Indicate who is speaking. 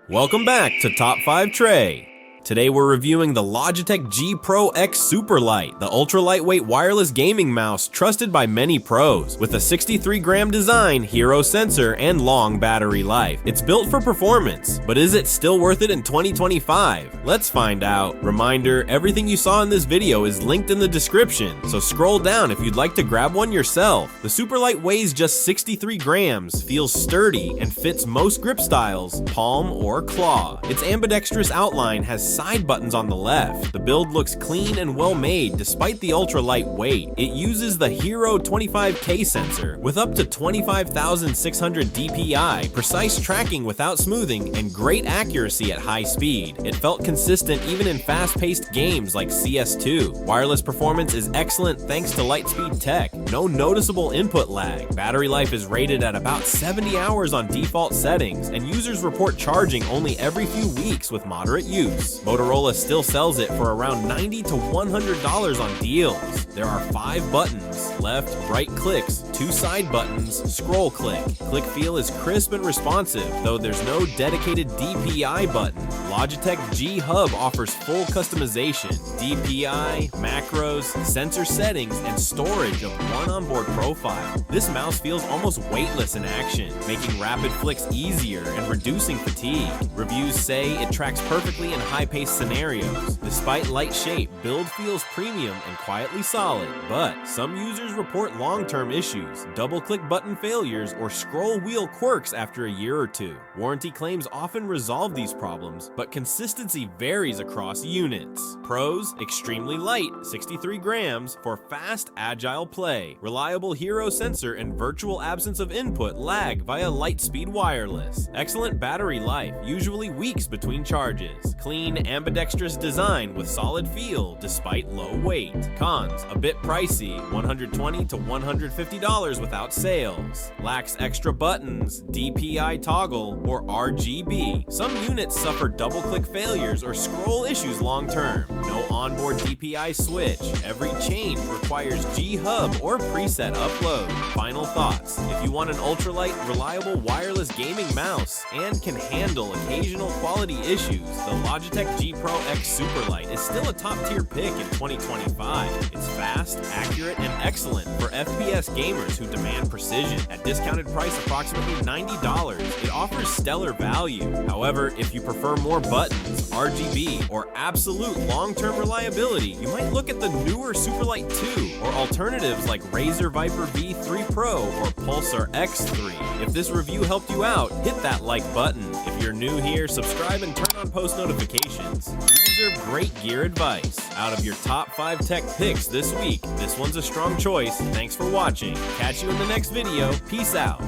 Speaker 1: Welcome back to Top 5 Tray. Today we're reviewing the Logitech G Pro X Superlight, the ultra-lightweight wireless gaming mouse trusted by many pros. With a 63-gram design, hero sensor, and long battery life. It's built for performance, but is it still worth it in 2025? Let's find out. Reminder, everything you saw in this video is linked in the description, so scroll down if you'd like to grab one yourself. The Superlight weighs just 63 grams, feels sturdy, and fits most grip styles, palm or claw. Its ambidextrous outline has side buttons on the left. The build looks clean and well made despite the ultra-light weight. It uses the Hero 25K sensor with up to 25,600 DPI, precise tracking without smoothing, and great accuracy at high speed. It felt consistent even in fast-paced games like CS2. Wireless performance is excellent thanks to Lightspeed tech. No noticeable input lag. Battery life is rated at about 70 hours on default settings, and users report charging only every few weeks with moderate use. Motorola still sells it for around $90 to $100 on deals. There are 5 buttons: left, right clicks, 2 side buttons, scroll click. Click feel is crisp and responsive, though there's no dedicated DPI button. Logitech G Hub offers full customization, DPI, macros, sensor settings, and storage of one onboard profile. This mouse feels almost weightless in action, making rapid flicks easier and reducing fatigue. Reviews say it tracks perfectly in high-paced scenarios. Despite light shape, build feels premium and quietly solid, but some users report long-term issues, double-click button failures, or scroll wheel quirks after a year or two. Warranty claims often resolve these problems, but consistency varies across units. Pros: extremely light, 63 grams, for fast, agile play. Reliable hero sensor and virtual absence of input lag via Lightspeed wireless. Excellent battery life, usually weeks between charges. Clean, ambidextrous design with solid feel despite low weight. Cons: a bit pricey, $120 to $150 without sales. Lacks extra buttons, DPI toggle, or RGB. Some units suffer double-click failures or scroll issues long-term. No onboard DPI switch. Every change requires G Hub or preset upload. Final thoughts: if you want an ultralight, reliable wireless gaming mouse and can handle occasional quality issues, the Logitech G Pro X Superlight is still a top-tier pick in 2025. It's fast, accurate, and excellent for FPS gamers who demand precision. At discounted price approximately $90, it offers stellar value. However, if you prefer more buttons, RGB, or absolute long-term reliability, you might look at the newer Superlight 2 or alternatives like Razer Viper V3 Pro or Pulsar X3. If this review helped you out, hit that like button. If you're new here, subscribe and turn on post notifications. You deserve great gear advice. Out of your top 5 tech picks this week, this one's a strong choice. Thanks for watching. Catch you in the next video. Peace out.